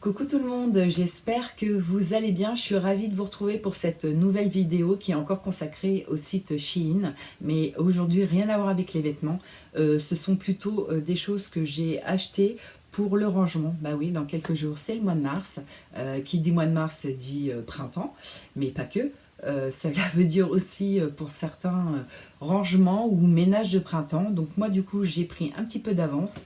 Coucou tout le monde, j'espère que vous allez bien. Je suis ravie de vous retrouver pour cette nouvelle vidéo qui est encore consacrée au site Shein. Mais aujourd'hui, rien à voir avec les vêtements. Ce sont plutôt des choses que j'ai achetées pour le rangement. Bah oui, dans quelques jours, c'est le mois de mars. Qui dit mois de mars dit printemps, mais pas que. Cela veut dire aussi pour certains rangements ou ménage de printemps. Donc moi du coup j'ai pris un petit peu d'avance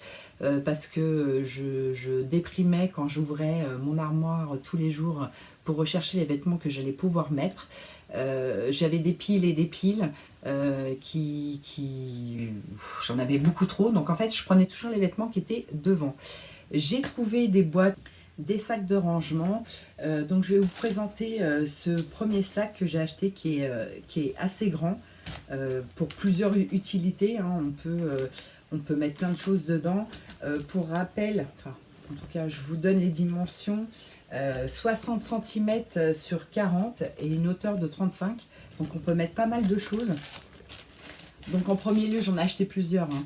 parce que je déprimais quand j'ouvrais mon armoire tous les jours pour rechercher les vêtements que j'allais pouvoir mettre. J'avais des piles et des piles j'en avais beaucoup trop, donc en fait je prenais toujours les vêtements qui étaient devant. J'ai trouvé des boîtes, des sacs de rangement. Donc je vais vous présenter ce premier sac que j'ai acheté qui est assez grand pour plusieurs utilités, hein. On peut mettre plein de choses dedans. Pour rappel, enfin en tout cas je vous donne les dimensions, 60 cm sur 40 et une hauteur de 35, donc on peut mettre pas mal de choses. Donc en premier lieu, j'en ai acheté plusieurs, hein.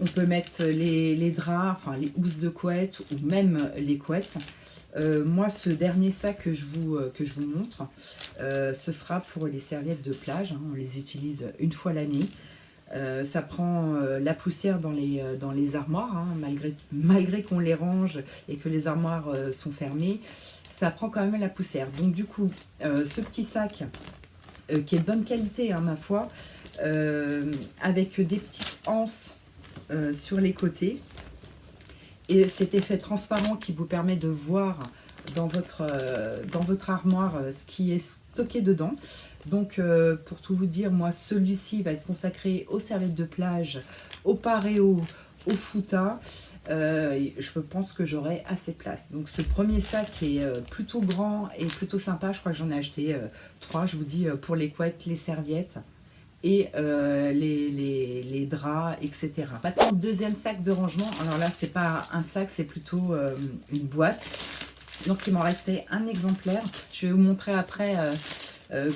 On peut mettre les draps, enfin les housses de couette ou même les couettes. Moi, ce dernier sac que je vous montre, ce sera pour les serviettes de plage, hein. On les utilise une fois l'année. Ça prend la poussière dans les armoires, hein, malgré qu'on les range et que les armoires sont fermées. Ça prend quand même la poussière. Donc du coup, ce petit sac qui est de bonne qualité, hein, ma foi, avec des petites anses sur les côtés et cet effet transparent qui vous permet de voir dans votre armoire ce qui est stocké dedans. Donc pour tout vous dire, moi celui-ci va être consacré aux serviettes de plage, aux paréos, au fouta. Je pense que j'aurai assez de place. Donc ce premier sac est plutôt grand et plutôt sympa. Je crois que j'en ai acheté 3, je vous dis, pour les couettes, les serviettes et les draps, etc. Maintenant, deuxième sac de rangement. Alors là, c'est pas un sac, c'est plutôt une boîte. Donc il m'en restait un exemplaire. Je vais vous montrer après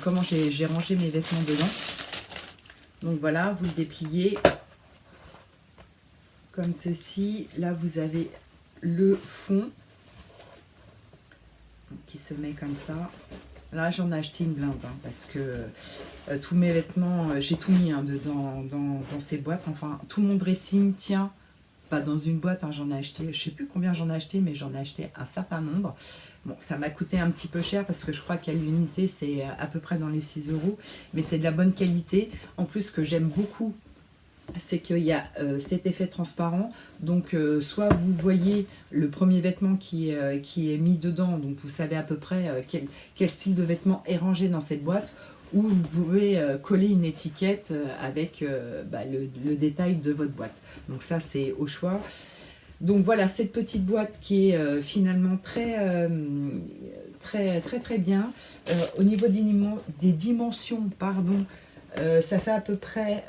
comment j'ai rangé mes vêtements dedans. Donc voilà, vous le dépliez comme ceci. Là, vous avez le fond qui se met comme ça. Là, j'en ai acheté une blinde, hein, parce que tous mes vêtements, j'ai tout mis, hein, dedans dans ces boîtes. Enfin, tout mon dressing tient pas dans une boîte, hein, j'en ai acheté, je sais plus combien j'en ai acheté, mais j'en ai acheté un certain nombre. Bon, ça m'a coûté un petit peu cher parce que je crois qu'à l'unité, c'est à peu près dans les 6 €, mais c'est de la bonne qualité. En plus, ce que j'aime beaucoup, c'est qu'il y a cet effet transparent. Donc soit vous voyez le premier vêtement qui est mis dedans, donc vous savez à peu près quel style de vêtement est rangé dans cette boîte, ou vous pouvez coller une étiquette avec le détail de votre boîte. Donc ça, c'est au choix. Donc voilà, cette petite boîte qui est finalement très bien. Au niveau des dimensions, pardon, ça fait à peu près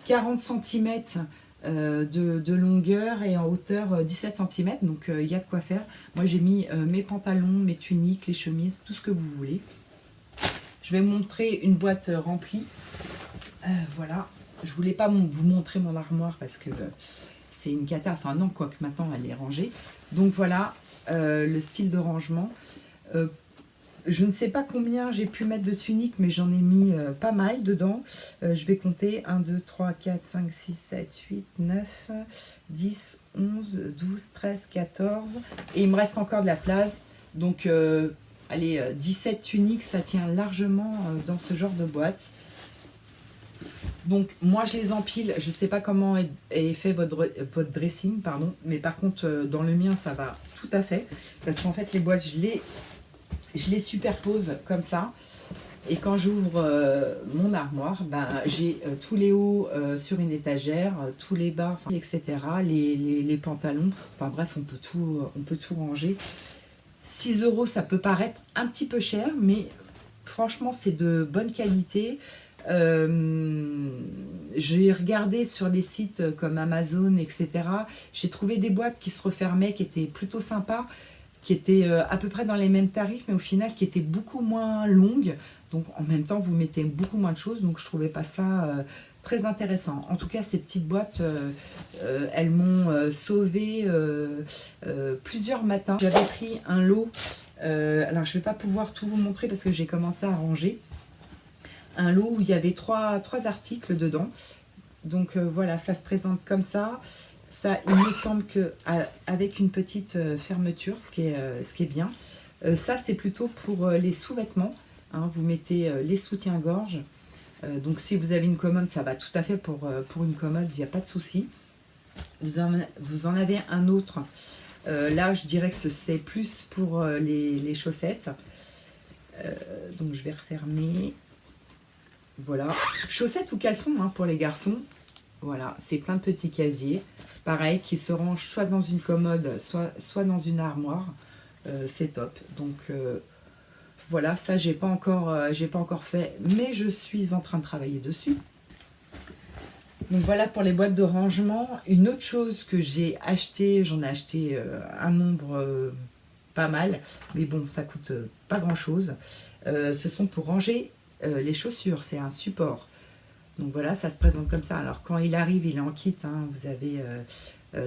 40 cm de longueur et en hauteur 17 cm, donc il y a de quoi faire. Moi j'ai mis mes pantalons, mes tuniques, les chemises, tout ce que vous voulez. Je vais vous montrer une boîte remplie. Voilà, je voulais pas vous montrer mon armoire parce que c'est une cata, enfin non, quoique maintenant elle est rangée. Donc voilà le style de rangement. Je ne sais pas combien j'ai pu mettre de tuniques, mais j'en ai mis pas mal dedans. Je vais compter 1, 2, 3, 4, 5, 6, 7, 8, 9, 10, 11, 12, 13, 14. Et il me reste encore de la place. Donc, allez, 17 tuniques, ça tient largement dans ce genre de boîte. Donc, moi, je les empile. Je ne sais pas comment est fait votre dressing, pardon. Mais par contre, dans le mien, ça va tout à fait. Parce qu'en fait, les boîtes, je les superpose comme ça, et quand j'ouvre mon armoire, j'ai tous les hauts sur une étagère, tous les bas, etc., les pantalons, enfin bref, on peut tout ranger. 6 €, ça peut paraître un petit peu cher, mais franchement c'est de bonne qualité. J'ai regardé sur les sites comme Amazon, etc., j'ai trouvé des boîtes qui se refermaient, qui étaient plutôt sympas, qui étaient à peu près dans les mêmes tarifs, mais au final qui étaient beaucoup moins longues. Donc en même temps, vous mettez beaucoup moins de choses, donc je trouvais pas ça très intéressant. En tout cas, ces petites boîtes, elles m'ont sauvé plusieurs matins. J'avais pris un lot, alors je ne vais pas pouvoir tout vous montrer parce que j'ai commencé à ranger. Un lot où il y avait trois articles dedans. Donc voilà, ça se présente comme ça. Ça, il me semble qu'avec une petite fermeture, ce qui est bien. Ça, c'est plutôt pour les sous-vêtements. Hein, vous mettez les soutiens-gorge. Donc si vous avez une commode, ça va tout à fait pour une commode, il n'y a pas de souci. Vous en avez un autre. Là, je dirais que c'est plus pour les chaussettes. Donc je vais refermer. Voilà. Chaussettes ou caleçons hein, pour les garçons. Voilà, c'est plein de petits casiers. Pareil, qui se rangent soit dans une commode, soit dans une armoire. C'est top. Donc voilà, ça j'ai pas encore fait, mais je suis en train de travailler dessus. Donc voilà pour les boîtes de rangement. Une autre chose que j'ai acheté, j'en ai acheté un nombre pas mal, mais bon, ça coûte pas grand chose. Ce sont pour ranger les chaussures, c'est un support. Donc voilà, ça se présente comme ça. Alors quand il arrive, il est en kit, hein, vous avez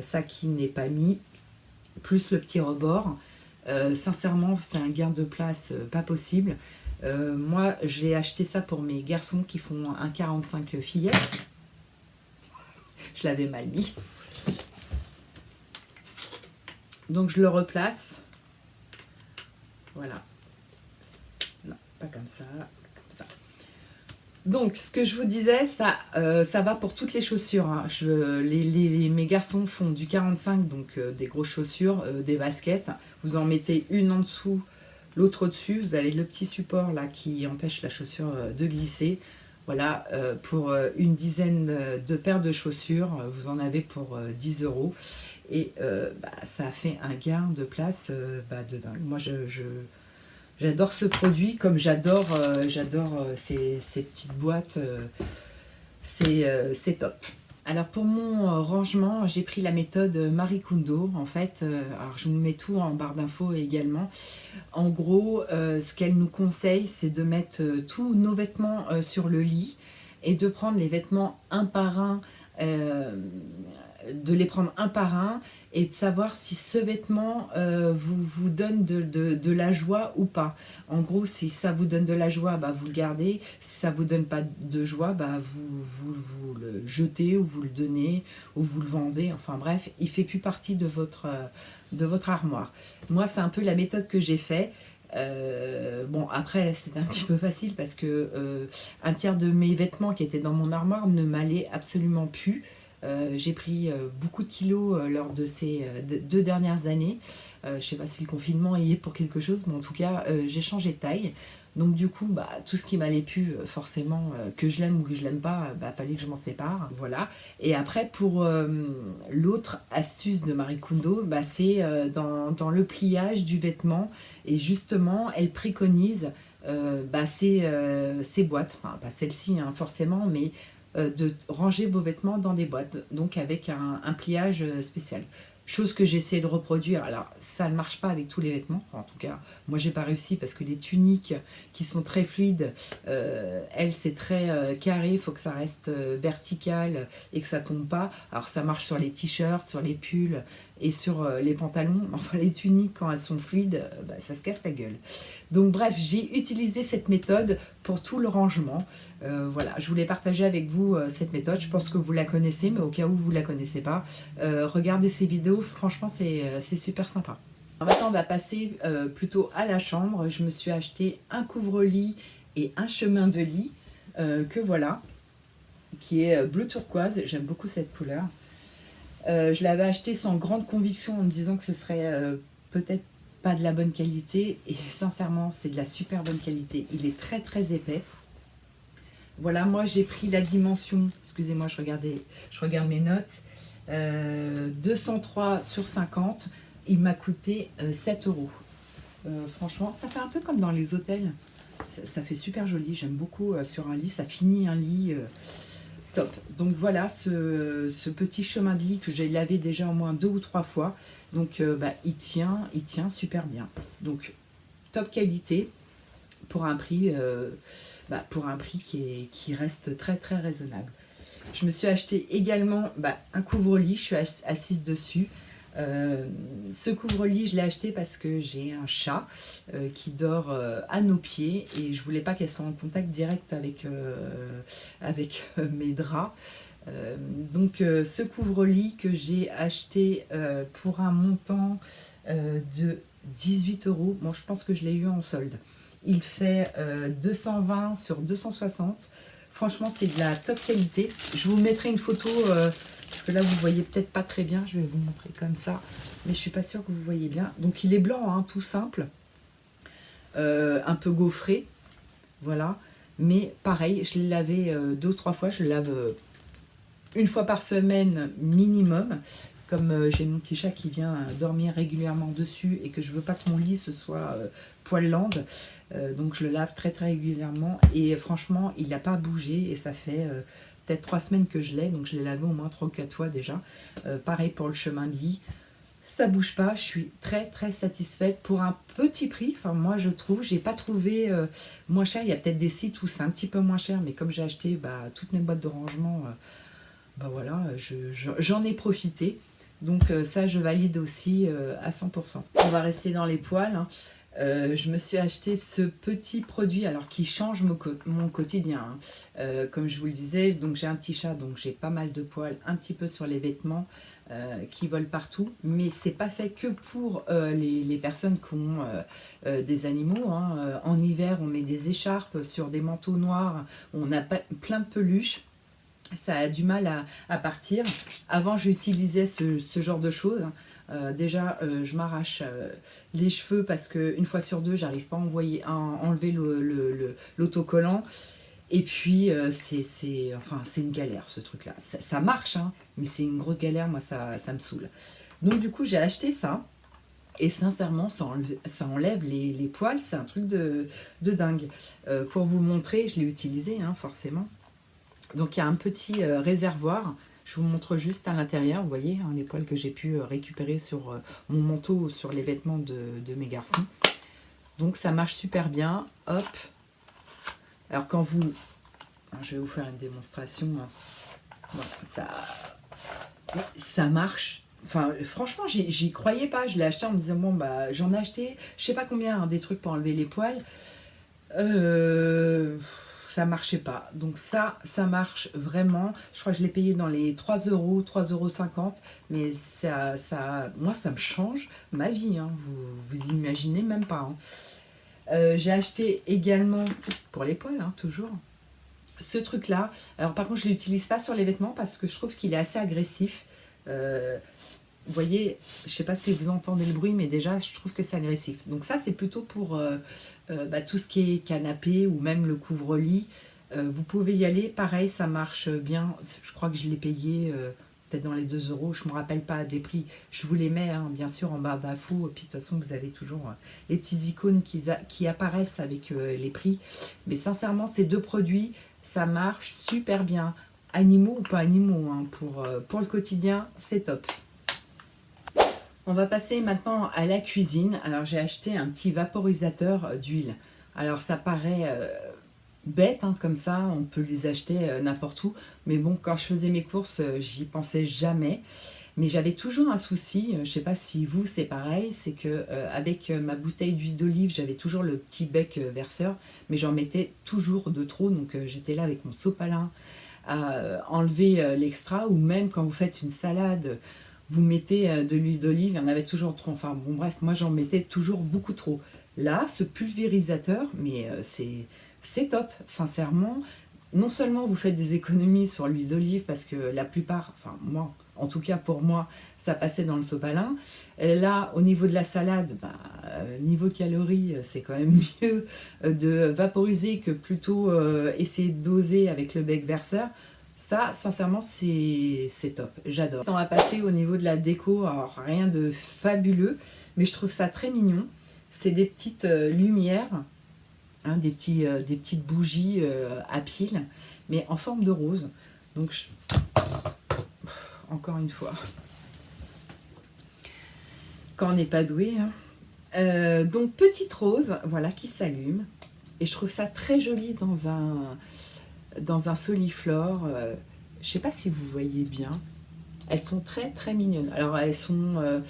ça qui n'est pas mis, plus le petit rebord. Sincèrement, c'est un gain de place pas possible. Moi, j'ai acheté ça pour mes garçons qui font un 45 fillettes. Je l'avais mal mis. Donc, je le replace. Voilà. Non, pas comme ça. Comme ça. Donc, ce que je vous disais, ça va pour toutes les chaussures. Hein. Mes garçons font du 45, donc des grosses chaussures, des baskets. Vous en mettez une en dessous, l'autre au-dessus. Vous avez le petit support là qui empêche la chaussure de glisser. Voilà, pour une dizaine de paires de chaussures, vous en avez pour 10 €. Et ça a fait un gain de place de dingue. Moi, j'adore ce produit, comme j'adore ces petites boîtes, c'est top. Alors pour mon rangement, j'ai pris la méthode Marie Kondo. En fait, alors je vous mets tout en barre d'infos également. En gros, ce qu'elle nous conseille, c'est de mettre tous nos vêtements sur le lit et de prendre les vêtements un par un, de les prendre un par un et de savoir si ce vêtement vous donne de la joie ou pas. En gros, si ça vous donne de la joie, vous le gardez. Si ça vous donne pas de joie, vous le jetez ou vous le donnez ou vous le vendez. Enfin bref, il fait plus partie de votre armoire. Moi, c'est un peu la méthode que j'ai fait. Bon, après, c'est un petit peu facile parce que un tiers de mes vêtements qui étaient dans mon armoire ne m'allaient absolument plus. J'ai pris beaucoup de kilos lors de ces 2 dernières années. Je ne sais pas si le confinement y est pour quelque chose, mais en tout cas, j'ai changé de taille. Donc du coup, tout ce qui m'allait plus, forcément, que je l'aime ou que je l'aime pas, fallait que je m'en sépare. Voilà. Et après, pour l'autre astuce de Marie Kondo, c'est dans le pliage du vêtement. Et justement, elle préconise ces boîtes, enfin pas celle-ci hein, forcément, mais de ranger vos vêtements dans des boîtes, donc avec un pliage spécial. Chose que j'essaie de reproduire. Alors, ça ne marche pas avec tous les vêtements. En tout cas, moi, j'ai pas réussi parce que les tuniques qui sont très fluides, elles, c'est très carré. Il faut que ça reste vertical et que ça tombe pas. Alors, ça marche sur les t-shirts, sur les pulls et sur les pantalons. Enfin, les tuniques, quand elles sont fluides, ça se casse la gueule. Donc, bref, j'ai utilisé cette méthode pour tout le rangement. Voilà, je voulais partager avec vous cette méthode. Je pense que vous la connaissez, mais au cas où vous ne la connaissez pas, regardez ces vidéos. Franchement, c'est super sympa. Alors maintenant, on va passer plutôt à la chambre. Je me suis acheté un couvre-lit et un chemin de lit que voilà, qui est bleu turquoise. J'aime beaucoup cette couleur. Je l'avais acheté sans grande conviction en me disant que ce serait peut-être pas de la bonne qualité. Et sincèrement, c'est de la super bonne qualité. Il est très très épais. Voilà, moi j'ai pris la dimension, excusez-moi, je regarde mes notes, 203 sur 50, il m'a coûté 7 €. Franchement, ça fait un peu comme dans les hôtels, ça fait super joli, j'aime beaucoup sur un lit, ça finit un lit top. Donc voilà, ce petit chemin de lit que j'ai lavé déjà au moins 2 ou 3 fois, donc il tient super bien. Donc top qualité pour un prix... qui reste très très raisonnable. Je me suis acheté également un couvre-lit, je suis assise dessus. Ce couvre-lit, je l'ai acheté parce que j'ai un chat qui dort à nos pieds et je voulais pas qu'elle soit en contact direct avec, mes draps. Ce couvre-lit que j'ai acheté pour un montant de 18 €. Bon, je pense que je l'ai eu en solde. Il fait 220 sur 260. Franchement, c'est de la top qualité. Je vous mettrai une photo parce que là, vous voyez peut-être pas très bien. Je vais vous montrer comme ça, mais je suis pas sûre que vous voyez bien. Donc, il est blanc, hein, tout simple, un peu gaufré, voilà. Mais pareil, je l'ai lavé 2 ou 3 fois. Je le lave une fois par semaine minimum. Comme j'ai mon petit chat qui vient dormir régulièrement dessus et que je veux pas que mon lit ce soit poil-lande, donc je le lave très très régulièrement et franchement il n'a pas bougé et ça fait peut-être 3 semaines que je l'ai, donc je l'ai lavé au moins 3 ou 4 fois déjà. Pareil pour le chemin de lit, ça bouge pas, je suis très très satisfaite pour un petit prix. Enfin moi je trouve, j'ai pas trouvé moins cher. Il y a peut-être des sites où c'est un petit peu moins cher, mais comme j'ai acheté toutes mes boîtes de rangement, voilà, j'en ai profité. Donc ça, je valide aussi à 100%. On va rester dans les poils, hein. Je me suis acheté ce petit produit alors qui change mon quotidien, hein. Comme je vous le disais, donc j'ai un petit chat, donc j'ai pas mal de poils un petit peu sur les vêtements qui volent partout. Mais c'est pas fait que pour les personnes qui ont des animaux, hein. En hiver, on met des écharpes sur des manteaux noirs, on a plein de peluches. Ça a du mal à partir. Avant, j'utilisais ce genre de choses. Déjà, je m'arrache les cheveux parce qu'une fois sur deux, j'arrive pas à enlever l'autocollant. Et puis, c'est une galère, ce truc-là. Ça marche, hein, mais c'est une grosse galère. Moi, ça me saoule. Donc, du coup, j'ai acheté ça. Et sincèrement, ça enlève les poils. C'est un truc de dingue. Pour vous montrer, je l'ai utilisé, hein, forcément. Donc il y a un petit réservoir, je vous montre juste à l'intérieur, vous voyez, hein, les poils que j'ai pu récupérer sur mon manteau ou sur les vêtements de mes garçons. Donc ça marche super bien, hop. Alors quand vous... Alors, je vais vous faire une démonstration. Hein. Voilà, ça marche. Enfin, franchement, j'y croyais pas. Je l'ai acheté en me disant, bon, j'en ai acheté, je sais pas combien, hein, des trucs pour enlever les poils. Ça marchait pas. Donc ça marche vraiment. Je crois que je l'ai payé dans les 3 €, 3,50 €. Mais moi, ça me change ma vie. Hein. Vous imaginez même pas. Hein. J'ai acheté également, pour les poils, hein, toujours, ce truc-là. Alors par contre, je ne l'utilise pas sur les vêtements parce que je trouve qu'il est assez agressif. Vous voyez, je ne sais pas si vous entendez le bruit, mais déjà, je trouve que c'est agressif. Donc ça, c'est plutôt pour tout ce qui est canapé ou même le couvre-lit. Vous pouvez y aller. Pareil, ça marche bien. Je crois que je l'ai payé peut-être dans les 2 €. Je ne me rappelle pas des prix. Je vous les mets, hein, bien sûr, en barre d'infos. Et puis, de toute façon, vous avez toujours les petits icônes qui apparaissent avec les prix. Mais sincèrement, ces deux produits, ça marche super bien. Animaux ou pas animaux, hein, pour le quotidien, c'est top. On va passer maintenant à la cuisine. Alors j'ai acheté un petit vaporisateur d'huile. Alors ça paraît bête, hein, comme ça, on peut les acheter n'importe où. Mais bon, quand je faisais mes courses, j'y pensais jamais. Mais j'avais toujours un souci, je ne sais pas si vous c'est pareil, c'est que avec ma bouteille d'huile d'olive, j'avais toujours le petit bec verseur, mais j'en mettais toujours de trop. Donc j'étais là avec mon sopalin à enlever l'extra, ou même quand vous faites une salade, vous mettez de l'huile d'olive, il y en avait toujours trop. Enfin bon bref, moi j'en mettais toujours beaucoup trop. Là, ce pulvérisateur, mais c'est top, sincèrement. Non seulement vous faites des économies sur l'huile d'olive, parce que la plupart, enfin moi, en tout cas pour moi, ça passait dans le sopalin. Et là, au niveau de la salade, niveau calories, c'est quand même mieux de vaporiser que plutôt essayer de doser avec le bec verseur. Ça, sincèrement, c'est top. J'adore. On va passer au niveau de la déco. Alors, rien de fabuleux, mais je trouve ça très mignon. C'est des petites lumières, hein, des petites bougies à piles, mais en forme de rose. Donc, encore une fois, quand on n'est pas doué. Hein. Donc, petite rose, voilà, qui s'allume. Et je trouve ça très joli dans un soliflore. Je sais pas si vous voyez bien. Elles sont très très mignonnes. Alors elles sont,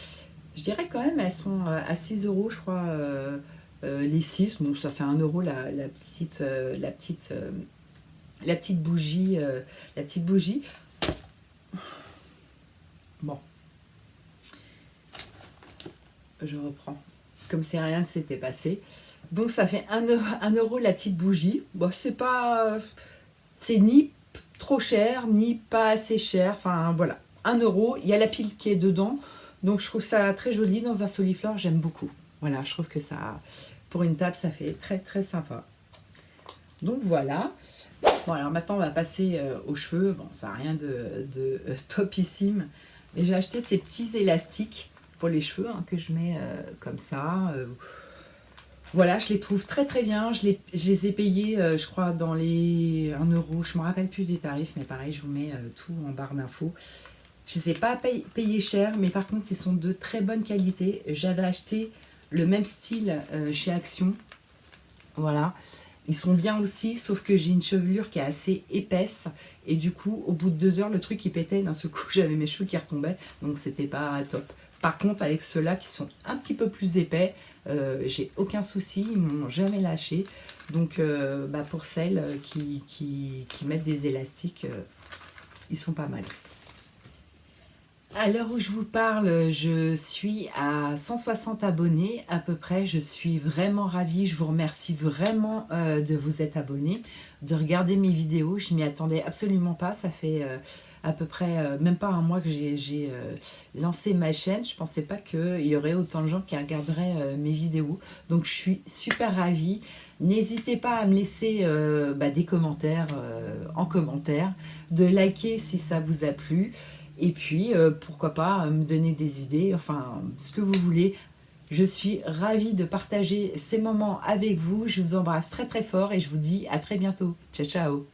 je dirais quand même, elles sont à 6 euros, je crois, les 6. Bon, ça fait 1 euro la petite bougie. La petite bougie. Bon, je reprends. Comme si rien ne s'était passé. Donc ça fait 1 euro la petite bougie. Bon, c'est pas... C'est ni trop cher, ni pas assez cher. Enfin, voilà. 1 euro. Il y a la pile qui est dedans. Donc, je trouve ça très joli dans un soliflore. J'aime beaucoup. Voilà, je trouve que ça... Pour une table, ça fait très, très sympa. Donc, voilà. Bon, alors maintenant, on va passer aux cheveux. Bon, ça n'a rien de topissime. Mais j'ai acheté ces petits élastiques pour les cheveux hein, que je mets comme ça. Voilà, je les trouve très très bien. Je les ai payés, je crois, dans les 1 euro. Je ne me rappelle plus des tarifs, mais pareil, je vous mets tout en barre d'infos. Je ne les ai pas payés cher, mais par contre, ils sont de très bonne qualité. J'avais acheté le même style chez Action. Voilà. Ils sont bien aussi, sauf que j'ai une chevelure qui est assez épaisse. Et du coup, au bout de 2 heures, le truc, il pétait. D'un seul coup, j'avais mes cheveux qui retombaient. Donc, c'était pas top. Par contre, avec ceux-là qui sont un petit peu plus épais, j'ai aucun souci, ils m'ont jamais lâché. Donc, pour celles qui mettent des élastiques, ils sont pas mal. À l'heure où je vous parle, je suis à 160 abonnés à peu près. Je suis vraiment ravie. Je vous remercie vraiment de vous être abonnés, de regarder mes vidéos. Je m'y attendais absolument pas. Ça fait à peu près même pas 1 mois que j'ai lancé ma chaîne. Je pensais pas qu'il y aurait autant de gens qui regarderaient mes vidéos. Donc je suis super ravie. N'hésitez pas à me laisser des commentaires en commentaire, de liker si ça vous a plu. Et puis, pourquoi pas me donner des idées, enfin, ce que vous voulez. Je suis ravie de partager ces moments avec vous. Je vous embrasse très très fort et je vous dis à très bientôt. Ciao, ciao!